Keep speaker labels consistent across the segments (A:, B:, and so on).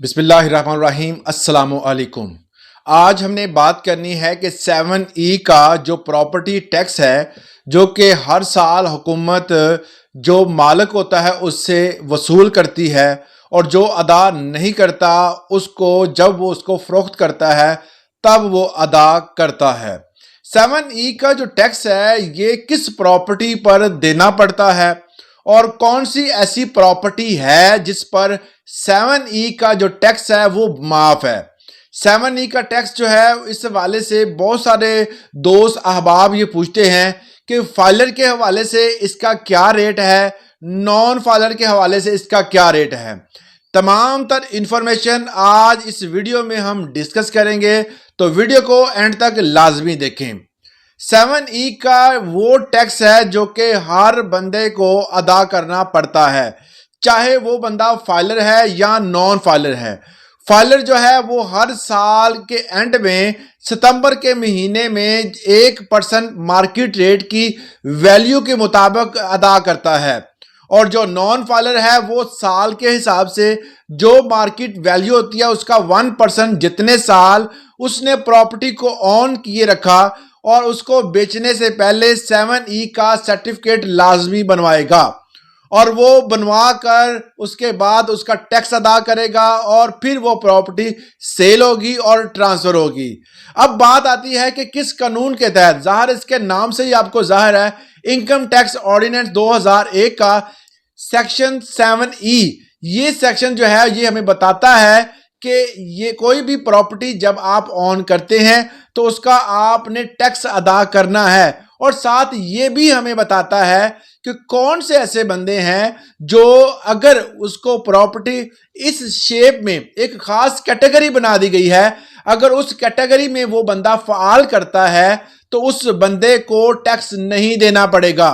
A: बिस्मिल्लाहिर्रहमानिर्रहीम अस्सलामुअलैकुम। आज हमने बात करनी है कि 7E का जो प्रॉपर्टी टैक्स है जो कि हर साल हुकूमत जो मालिक होता है उससे वसूल करती है और जो अदा नहीं करता उसको जब वो उसको फ़रोख्त करता है तब वो अदा करता है। 7E का जो टैक्स है ये किस प्रॉपर्टी पर देना पड़ता है और कौन सी ऐसी प्रॉपर्टी है जिस पर 7E का जो टैक्स है वो माफ है। 7E का टैक्स जो है इस हवाले से बहुत सारे दोस्त अहबाब ये पूछते हैं कि फाइलर के हवाले से इसका क्या रेट है, नॉन फाइलर के हवाले से इसका क्या रेट है। तमाम तर इंफॉर्मेशन आज इस वीडियो में हम डिस्कस करेंगे, तो वीडियो को एंड तक लाजमी देखें। 7E का वो टैक्स है जो कि हर बंदे को अदा करना पड़ता है, चाहे वो बंदा फाइलर है या नॉन फाइलर है। फाइलर जो है वो हर साल के एंड में सितंबर के महीने में 1% मार्केट रेट की वैल्यू के मुताबिक अदा करता है और जो नॉन फाइलर है वो साल के हिसाब से जो मार्केट वैल्यू होती है उसका 1% जितने साल उसने प्रॉपर्टी को ऑन किए रखा और उसको बेचने से पहले 7E का सर्टिफिकेट लाजमी बनवाएगा और वो बनवा कर उसके बाद उसका टैक्स अदा करेगा और फिर वो प्रॉपर्टी सेल होगी और ट्रांसफर होगी। अब बात आती है कि किस कानून के तहत, ज़ाहिर इसके नाम से ही आपको ज़ाहिर है, इनकम टैक्स ऑर्डिनेंस 2001 का सेक्शन 7E, ये सेक्शन जो है ये हमें बताता है कि ये कोई भी प्रॉपर्टी जब आप ऑन करते हैं तो उसका आपने टैक्स अदा करना है और साथ ये भी हमें बताता है कि कौन से ऐसे बंदे हैं जो अगर उसको प्रॉपर्टी इस शेप में एक खास कैटेगरी बना दी गई है, अगर उस कैटेगरी में वो बंदा फ़ाल करता है तो उस बंदे को टैक्स नहीं देना पड़ेगा।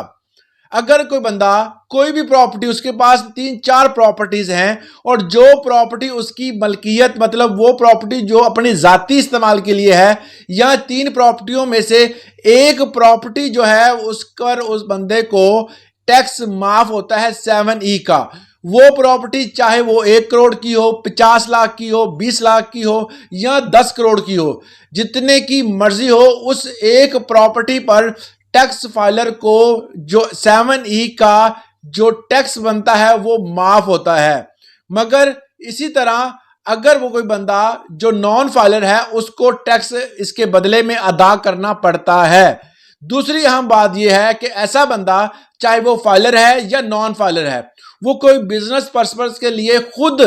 A: अगर कोई बंदा कोई भी प्रॉपर्टी, उसके पास 3-4 प्रॉपर्टीज हैं और जो प्रॉपर्टी उसकी मलकियत मतलब वो प्रॉपर्टी जो अपनी ज़ाती इस्तेमाल के लिए है या 3 प्रॉपर्टियों में से एक प्रॉपर्टी जो है उस पर उस बंदे को टैक्स माफ होता है 7E का। वो प्रॉपर्टी चाहे वो 1 करोड़ की हो, 50 लाख की हो, 20 लाख की हो या 10 करोड़ की हो, जितने की मर्जी हो, उस एक प्रॉपर्टी पर टैक्स फाइलर को जो 7E का जो टैक्स बनता है वो माफ होता है। मगर इसी तरह अगर वो कोई बंदा जो नॉन फाइलर है उसको टैक्स इसके बदले में अदा करना पड़ता है। दूसरी अहम बात यह है कि ऐसा बंदा चाहे वो फाइलर है या नॉन फाइलर है, वो कोई बिजनेस पर्पस के लिए खुद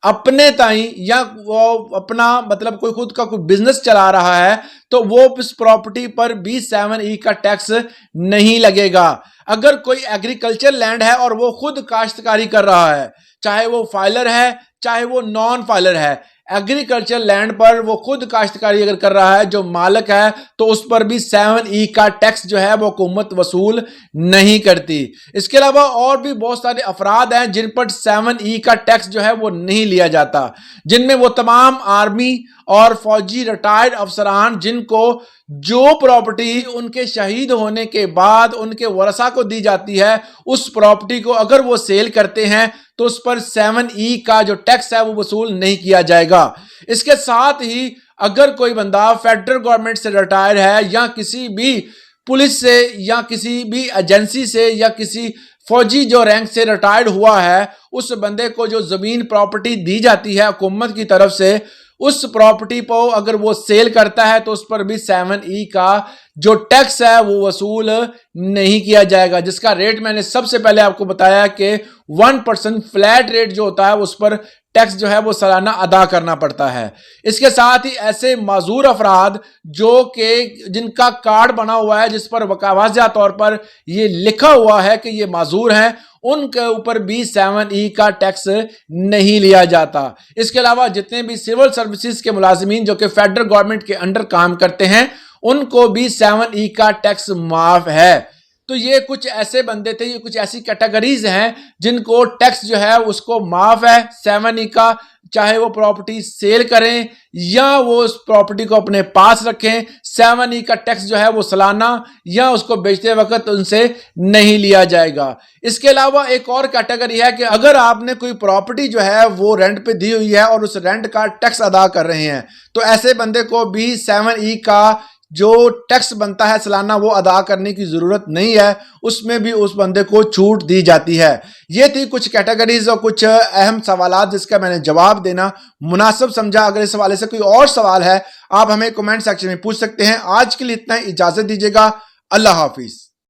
A: अपने ताई या वो अपना मतलब कोई खुद का कोई बिजनेस चला रहा है तो वो इस प्रॉपर्टी पर भी 7E का टैक्स नहीं लगेगा। अगर कोई एग्रीकल्चर लैंड है और वो खुद काश्तकारी कर रहा है, चाहे वो फाइलर है चाहे वो नॉन फाइलर है, एग्रीकल्चर लैंड पर वो खुद काश्तकारी अगर कर रहा है जो मालिक है तो उस पर भी 7E का टैक्स जो है वो हुकूमत वसूल नहीं करती। इसके अलावा और भी बहुत सारे अफराद हैं जिन पर 7E का टैक्स जो है वो नहीं लिया जाता, जिनमें वो तमाम आर्मी और फौजी रिटायर्ड अफसरान जिनको जो प्रॉपर्टी उनके शहीद होने के बाद उनके वरसा को दी जाती है उस प्रॉपर्टी को अगर वो सेल करते हैं तो उस पर 7E का जो टैक्स है वो वसूल नहीं किया जाएगा। इसके साथ ही अगर कोई बंदा फेडरल गवर्नमेंट से रिटायर है या किसी भी पुलिस से या किसी भी एजेंसी से या किसी फौजी जो रैंक से रिटायर्ड हुआ है, उस बंदे को जो जमीन प्रॉपर्टी दी जाती है हुकूमत की तरफ से, उस प्रॉपर्टी को अगर वो सेल करता है तो उस पर भी 7E का जो टैक्स है वो वसूल नहीं किया जाएगा, जिसका रेट मैंने सबसे पहले आपको बताया कि 1% फ्लैट रेट जो होता है उस पर टैक्स जो है वो सालाना अदा करना पड़ता है। इसके साथ ही ऐसे माजूर अफराद जो कि जिनका कार्ड बना हुआ है जिस पर वाज़ह तौर पर ये लिखा हुआ है कि ये माजूर हैं, उनके ऊपर भी 7E का टैक्स नहीं लिया जाता। इसके अलावा जितने भी सिविल सर्विसेज के मुलाजिमीन जो कि फेडरल गवर्नमेंट के अंडर काम करते हैं उनको भी 7E का टैक्स माफ है। तो ये कुछ ऐसे बंदे थे, ये कुछ ऐसी कैटेगरीज हैं जिनको टैक्स जो है उसको माफ है 7E का, चाहे वो प्रॉपर्टी सेल करें या वो उस प्रॉपर्टी को अपने पास रखें। 7E का टैक्स जो है वो सालाना या उसको बेचते वक्त उनसे नहीं लिया जाएगा। इसके अलावा एक और कैटेगरी है कि अगर आपने कोई प्रॉपर्टी जो है वो रेंट पे दी हुई है और उस रेंट का टैक्स अदा कर रहे हैं, तो ऐसे बंदे को भी 7E का जो टैक्स बनता है सालाना वो अदा करने की जरूरत नहीं है, उसमें भी उस बंदे को छूट दी जाती है। ये थी कुछ कैटेगरीज और कुछ अहम सवालात जिसका मैंने जवाब देना मुनासिब समझा। अगर इस हवाले से कोई और सवाल है आप हमें कमेंट सेक्शन में पूछ सकते हैं। आज के लिए इतना ही, इजाजत दीजिएगा। अल्लाह हाफिज।